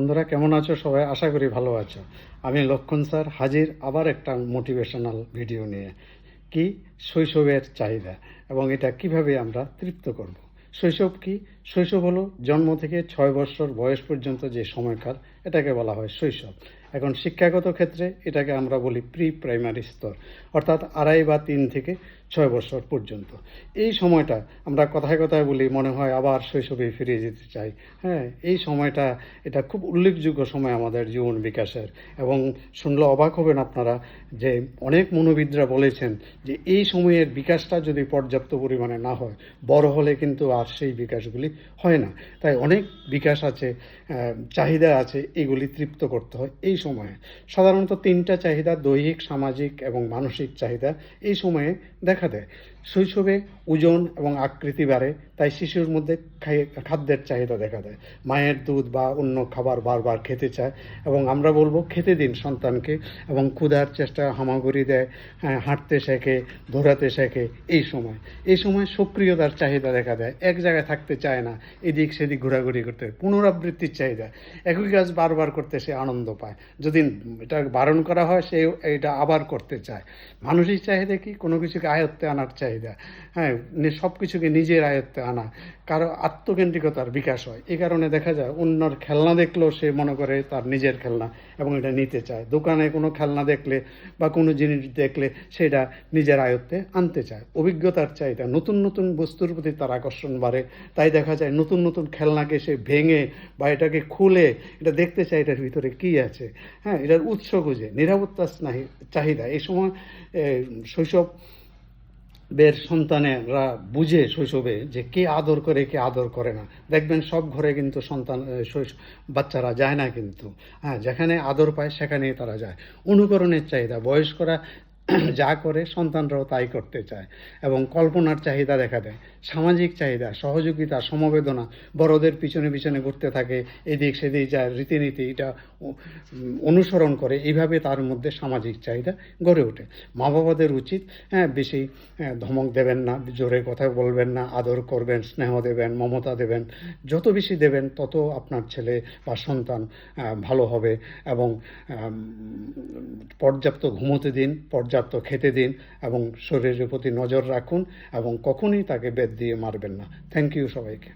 বন্ধুরা কেমন আছো সবাই? আশা করি ভালো আছো। আমি লক্ষণ স্যার হাজির আবার একটা মোটিভেশনাল ভিডিও নিয়ে। কি? শৈশবের চাহিদা এবং এটা কিভাবে আমরা তৃপ্ত করব। শৈশব কি? শৈশব হলো জন্ম থেকে 6 বছর বয়স পর্যন্ত যে সময়কাল, এটাকে বলা হয় শৈশব। এখন শিক্ষাগত ক্ষেত্রে এটাকে আমরা বলি প্রি প্রাইমারি স্তর, অর্থাৎ 2.5 বা 3 থেকে 6 বছর পর্যন্ত। এই সময়টা আমরা কথায় কথায় বলি, মনে হয় আবার শৈশবে ফিরে যেতে চাই। হ্যাঁ, এই সময়টা এটা খুব উল্লেখযোগ্য সময় আমাদের জীবন বিকাশের। এবং শুনলে অবাক হবেন আপনারা যে অনেক মনোবিদরা বলেছেন যে এই সময়ের বিকাশটা যদি পর্যাপ্ত পরিমাণে না হয়, বড় হলে কিন্তু আর সেই বিকাশগুলি হয় না। তাই অনেক বিকাশ আছে, চাহিদা আছে, এগুলি তৃপ্ত করতে হয় এই সময়ে। সাধারণত 3টা চাহিদা, দৈহিক, সামাজিক এবং মানসিক চাহিদা এই সময়ে দেখা দেয়। শৈশবে ওজন এবং আকৃতি বাড়ে, তাই শিশুর মধ্যে খাদ্যের চাহিদা দেখা দেয়। মায়ের দুধ বা অন্য খাবার বারবার খেতে চায় এবং আমরা বলবো খেতে দিন সন্তানকে। এবং ক্ষুধার চেষ্টা হামাগুড়ি দেয়, হাঁটতে শেখে, দৌড়াতে শেখে এই সময় সক্রিয়তার চাহিদা দেখা দেয়। এক জায়গায় থাকতে চায় না, এদিক সেদিক ঘোরাঘুরি করতে, পুনরাবৃত্তির চাহিদা। একই কাজ বারবার করতে সে আনন্দ পায়। যদি এটা বারণ করা হয়, সে এটা আবার করতে চায়। মানসিক চাহিদা কি? কোনো কিছুকে আয়ত্তে আনার চাহিদা। হ্যাঁ, সব কিছুকে নিজের আয়ত্তে আনা। কারো আত্মকেন্দ্রিকতার বিকাশ হয়। এই কারণে দেখা যায় অন্যর খেলনা দেখলেও সে মনে করে তার নিজের খেলনা এবং এটা নিতে চায়। দোকানে কোনো খেলনা দেখলে বা কোনো জিনিস দেখলে সেটা নিজের আয়ত্তে আনতে চায়। অভিজ্ঞতার চাহিদা, নতুন নতুন বস্তুর প্রতি তার আকর্ষণ বাড়ে। তাই দেখা যায় নতুন নতুন খেলনাকে সে ভেঙে বা এটাকে খুলে এটা দেখতে চায়, এটার ভিতরে কী আছে। হ্যাঁ, এটার উৎস খুঁজে। নিরাপত্তার চাহিদা এই সময় শৈশব বের সন্তানেরা বুঝে শৈশবে যে কে আদর করে কে আদর করে না। দেখবেন সব ঘরে কিন্তু বাচ্চারা যায় না, কিন্তু হ্যাঁ, যেখানে আদর পায় সেখানেই তারা যায়। অনুকরণের চাহিদা, বয়স্করা যা করে সন্তানরাও তাই করতে চায়। এবং কল্পনার চাহিদা দেখা দেয়। সামাজিক চাহিদা, সহযোগিতা, সমবেদনা, বড়দের পিছনে পিছনে ঘুরতে থাকে, এদিক সেদিক যায়, রীতিনীতি এটা অনুসরণ করে। এইভাবে তার মধ্যে সামাজিক চাহিদা গড়ে ওঠে। মা বাবাদের উচিত বেশি ধমক দেবেন না, জোরে কথা বলবেন না, আদর করবেন, স্নেহ দেবেন, মমতা দেবেন। যত বেশি দেবেন তত আপনার ছেলে বা সন্তান ভালো হবে। এবং পর্যাপ্ত ঘুমোতে দিন, পর্যাপ্ত খেতে দিন এবং শরীরের প্রতি নজর রাখুন এবং কখনোই তাকে বেত দিয়ে মারবেন না। থ্যাংক ইউ সবাইকে।